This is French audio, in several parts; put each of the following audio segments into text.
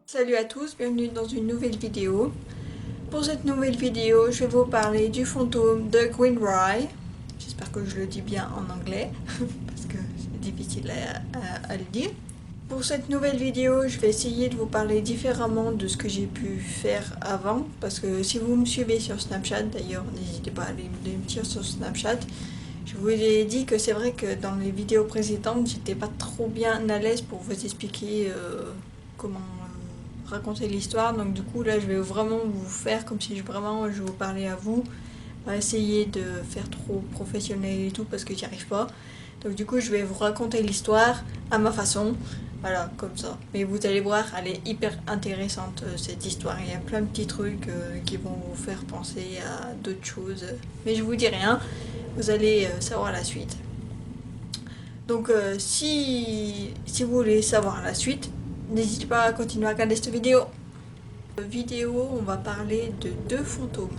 Salut à tous, bienvenue dans une nouvelle vidéo. Pour cette nouvelle vidéo, je vais vous parler du fantôme de Greenry. J'espère que je le dis bien en anglais, parce que c'est difficile à le dire. Pour cette nouvelle vidéo, je vais essayer de vous parler différemment de ce que j'ai pu faire avant, parce que si vous me suivez sur Snapchat, d'ailleurs, n'hésitez pas à aller me suivre sur Snapchat. Je vous ai dit que c'est vrai que dans les vidéos précédentes, j'étais pas trop bien à l'aise pour vous expliquer comment raconter l'histoire. Donc du coup là, je vais vraiment vous faire comme si je vous parlais à vous. Pas essayer de faire trop professionnel et tout parce que j'y arrive pas. Donc du coup, je vais vous raconter l'histoire à ma façon. Voilà, comme ça. Mais vous allez voir, elle est hyper intéressante cette histoire. Il y a plein de petits trucs qui vont vous faire penser à d'autres choses. Mais je vous dis rien. Vous allez savoir la suite. Donc si vous voulez savoir la suite, n'hésitez pas à continuer à regarder cette vidéo. Dans cette vidéo, on va parler de deux fantômes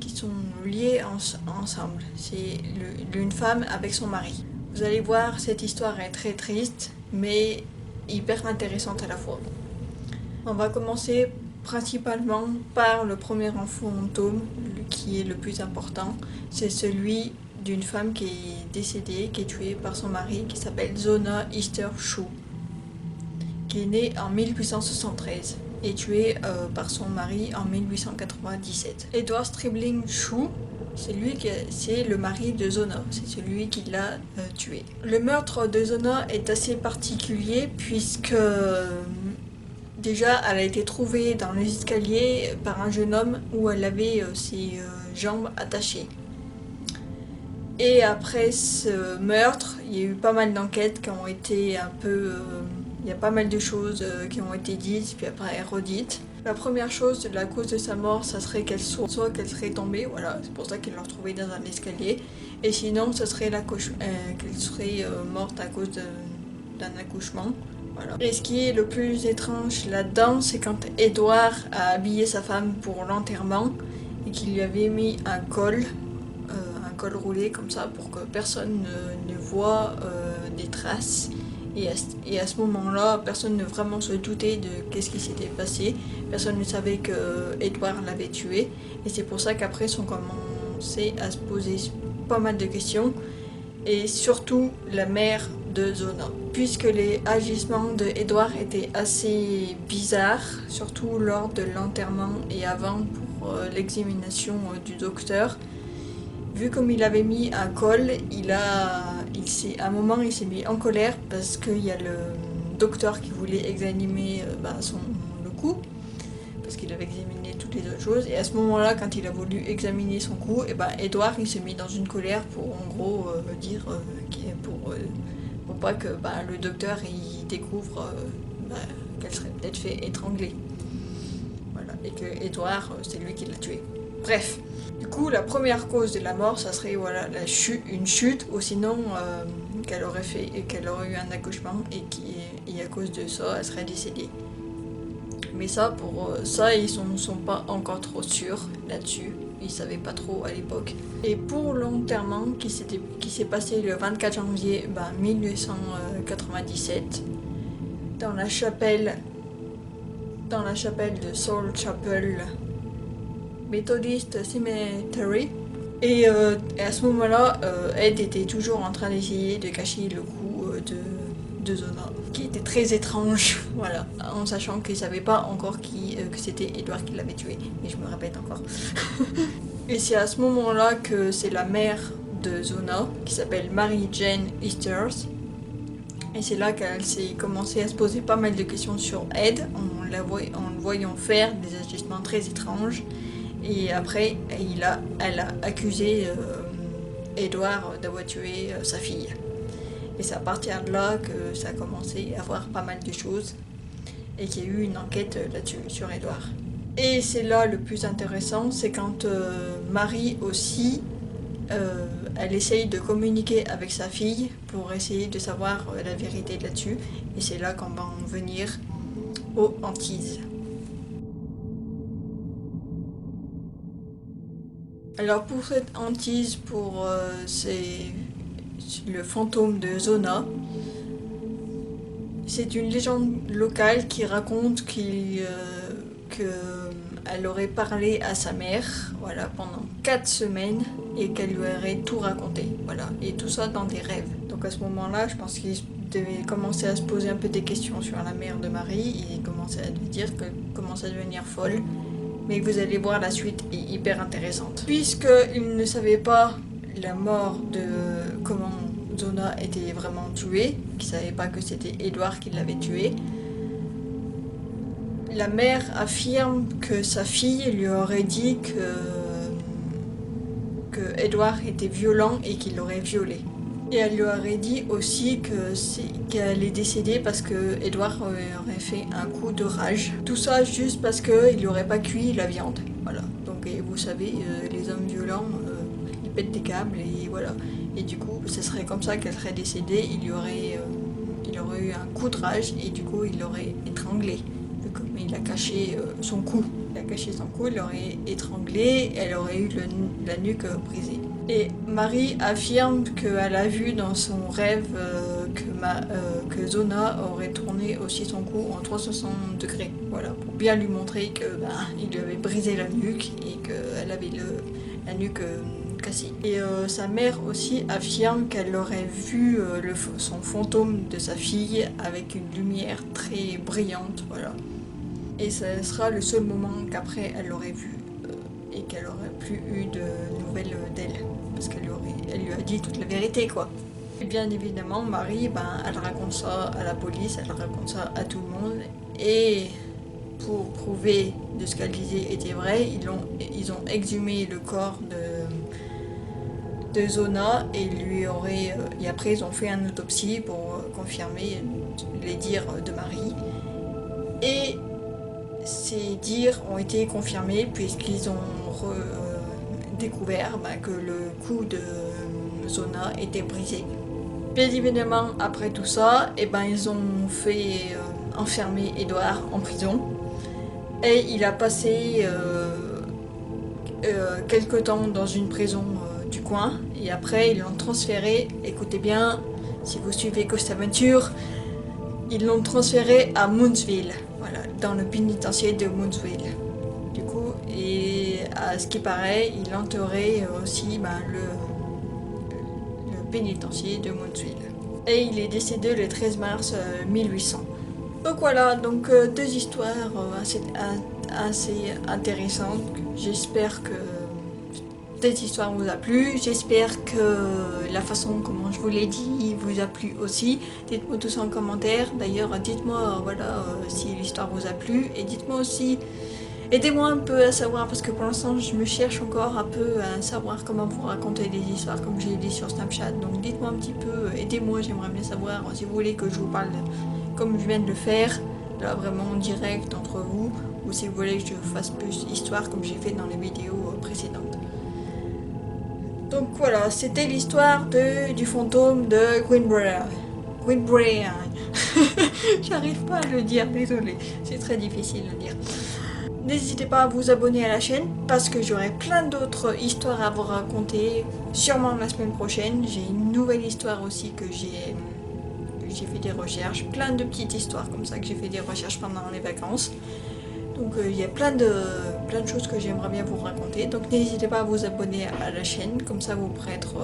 qui sont liés ensemble. C'est une femme avec son mari. Vous allez voir, cette histoire est très triste, mais hyper intéressante à la fois. On va commencer principalement par le premier fantôme, qui est le plus important. C'est celui d'une femme qui est décédée, qui est tuée par son mari, qui s'appelle Zona Easter Shue, qui est née en 1873 et tuée par son mari en 1897. Edward Stribling Shue, c'est le mari de Zona, c'est celui qui l'a tué. Le meurtre de Zona est assez particulier puisque déjà elle a été trouvée dans les escaliers par un jeune homme où elle avait ses jambes attachées. Et après ce meurtre, il y a eu pas mal d'enquêtes qui ont été un peu... il y a pas mal de choses qui ont été dites, puis après redites. La première chose, la cause de sa mort, ça serait qu'elle qu'elle serait tombée, voilà, c'est pour ça qu'ils l'ont retrouvée dans un escalier. Et sinon, ce serait qu'elle serait morte à cause d'un accouchement. Voilà. Et ce qui est le plus étrange là-dedans, c'est quand Edward a habillé sa femme pour l'enterrement et qu'il lui avait mis un col roulé comme ça pour que personne ne voit des traces. Et à ce moment-là, personne ne vraiment se doutait de qu'est-ce qui s'était passé. Personne ne savait que Edward l'avait tué. Et c'est pour ça qu'après, ils ont commencé à se poser pas mal de questions. Et surtout la mère de Zona. Puisque les agissements de Edward étaient assez bizarres, surtout lors de l'enterrement et avant pour l'examination du docteur. Vu comme il avait mis un col, à un moment il s'est mis en colère parce qu'il y a le docteur qui voulait examiner le cou, parce qu'il avait examiné toutes les autres choses. Et à ce moment-là, quand il a voulu examiner son cou, Edward il s'est mis dans une colère pour en gros dire pour pas que le docteur il découvre qu'elle serait peut-être fait étrangler. Voilà, et que Edward c'est lui qui l'a tué. Bref. Du coup, la première cause de la mort, ça serait voilà, une chute, ou sinon qu'elle aurait eu un accouchement et à cause de ça, elle serait décédée. Mais ça, pour ça, ils sont pas encore trop sûrs là-dessus. Ils savaient pas trop à l'époque. Et pour l'enterrement qui s'est passé le 24 janvier 1897 dans la chapelle de Soul Chapel Methodist Cemetery. Et à ce moment-là, Ed était toujours en train d'essayer de cacher le cou de Zona, qui était très étrange, voilà, en sachant qu'il ne savait pas encore que c'était Edward qui l'avait tué. Et je me répète encore. Et c'est à ce moment-là que c'est la mère de Zona, qui s'appelle Mary Jane Easters. Et c'est là qu'elle s'est commencé à se poser pas mal de questions sur Ed, en le voyant faire des agissements très étranges. Et après, elle a accusé Edward d'avoir tué sa fille. Et c'est à partir de là que ça a commencé à avoir pas mal de choses et qu'il y a eu une enquête là-dessus, sur Edward. Et c'est là le plus intéressant, c'est quand Marie aussi, elle essaye de communiquer avec sa fille pour essayer de savoir la vérité là-dessus. Et c'est là qu'on va en venir aux hantises. Alors pour cette hantise, c'est le fantôme de Zona. C'est une légende locale qui raconte qu'elle aurait parlé à sa mère, voilà, pendant 4 semaines et qu'elle lui aurait tout raconté, voilà, et tout ça dans des rêves. Donc à ce moment-là, je pense qu'il devait commencer à se poser un peu des questions sur la mère de Marie et commencer à lui dire qu'elle commence à devenir folle. Mais vous allez voir, la suite est hyper intéressante. Puisqu'il ne savait pas la mort de comment Zona était vraiment tuée, qu'il ne savait pas que c'était Edward qui l'avait tué, la mère affirme que sa fille lui aurait dit que Edward était violent et qu'il l'aurait violée. Et elle lui aurait dit aussi qu'elle est décédée parce que Edward aurait fait un coup de rage. Tout ça juste parce qu'il n'aurait pas cuit la viande. Voilà. Donc et vous savez, les hommes violents, ils pètent des câbles et voilà. Et du coup, ce serait comme ça qu'elle serait décédée. Il aurait eu un coup de rage et du coup, il l'aurait étranglée. Comme il a caché son cou. Il a caché son cou, il l'aurait étranglée, elle aurait eu la nuque brisée. Et Marie affirme qu'elle a vu dans son rêve que Zona aurait tourné aussi son cou en 360 degrés. Voilà, pour bien lui montrer qu'il lui avait brisé la nuque et qu'elle avait la nuque cassée. Et sa mère aussi affirme qu'elle aurait vu son fantôme de sa fille avec une lumière très brillante. Voilà. Et ce sera le seul moment qu'après elle l'aurait vu et qu'elle aurait plus eu de nouvelles d'elle. Parce qu'elle lui a dit toute la vérité, quoi. Et bien évidemment, Marie, elle raconte ça à la police, elle raconte ça à tout le monde. Et pour prouver de ce qu'elle disait était vrai, ils ont exhumé le corps de Zona et et après ils ont fait une autopsie pour confirmer les dires de Marie. Et ces dires ont été confirmés puisqu'ils ont découvert que le cou de Zona était brisé. Bien évidemment, après tout ça, ils ont fait enfermer Edward en prison. Et il a passé quelque temps dans une prison du coin. Et après, ils l'ont transféré, écoutez bien, si vous suivez Ghost Adventure, ils l'ont transféré à Moonsville, voilà, dans le pénitencier de Moonsville. Du coup, et à ce qui paraît, il entourait aussi le pénitencier de Moonsville. Et il est décédé le 13 mars 1800. Donc voilà, donc 2 histoires assez intéressantes. J'espère que cette histoire vous a plu. J'espère que la façon comment je vous l'ai dit vous a plu aussi. Dites-moi tout ça en commentaire. D'ailleurs, dites-moi voilà, si l'histoire vous a plu. Et dites-moi aussi, aidez-moi un peu à savoir, parce que pour l'instant je me cherche encore un peu à savoir comment vous raconter des histoires comme j'ai dit sur Snapchat. Donc dites-moi un petit peu, aidez-moi, j'aimerais bien savoir si vous voulez que je vous parle comme je viens de le faire, là vraiment en direct entre vous, ou si vous voulez que je fasse plus d'histoires comme j'ai fait dans les vidéos précédentes. Donc voilà, c'était l'histoire du fantôme de Gwynbriar. J'arrive pas à le dire, désolé, c'est très difficile à dire. N'hésitez pas à vous abonner à la chaîne parce que j'aurai plein d'autres histoires à vous raconter, sûrement la semaine prochaine. J'ai une nouvelle histoire aussi que j'ai fait des recherches, plein de petites histoires comme ça que j'ai fait des recherches pendant les vacances. Donc il y a plein de choses que j'aimerais bien vous raconter. Donc n'hésitez pas à vous abonner à la chaîne, comme ça vous pourrez être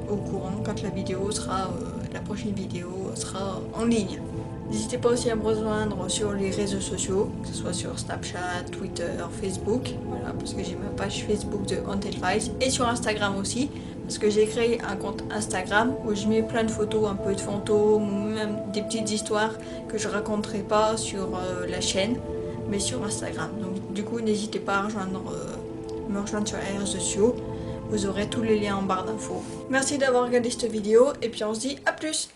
au courant quand la prochaine vidéo sera en ligne. N'hésitez pas aussi à me rejoindre sur les réseaux sociaux, que ce soit sur Snapchat, Twitter, Facebook, voilà, parce que j'ai ma page Facebook de Haunted Files, et sur Instagram aussi, parce que j'ai créé un compte Instagram où je mets plein de photos, un peu de fantômes, ou même des petites histoires que je raconterai pas sur la chaîne, mais sur Instagram. Donc du coup, n'hésitez pas à me rejoindre sur les réseaux sociaux, vous aurez tous les liens en barre d'infos. Merci d'avoir regardé cette vidéo, et puis on se dit à plus.